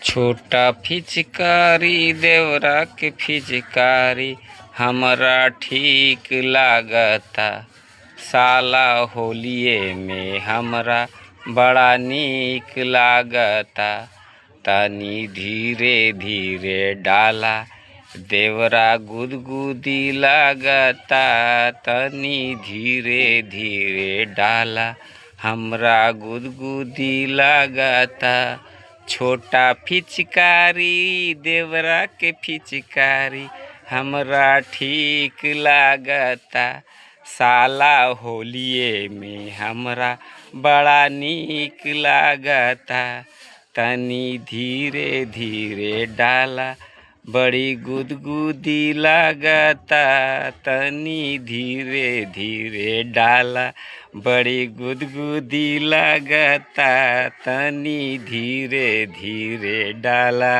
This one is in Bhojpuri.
छोटा फिचकारी देवरा के फिचकारी हमरा ठीक लागता। साला होलिये में हमरा बड़ा नीक लागता। तनी धीरे धीरे डाला देवरा गुदगुदी लागता। तनी धीरे धीरे डाला हमरा गुदगुदी लागता। छोटा फिचकारी देवरा के फिचकारी हमरा ठीक लागता। साला होलिये में हमरा बड़ा नीक लागता। तनी धीरे धीरे डाला बड़ी गुदगुदी लागता। तनी धीरे धीरे डाला बड़ी गुदगुदी लागता। तनी धीरे धीरे डाला।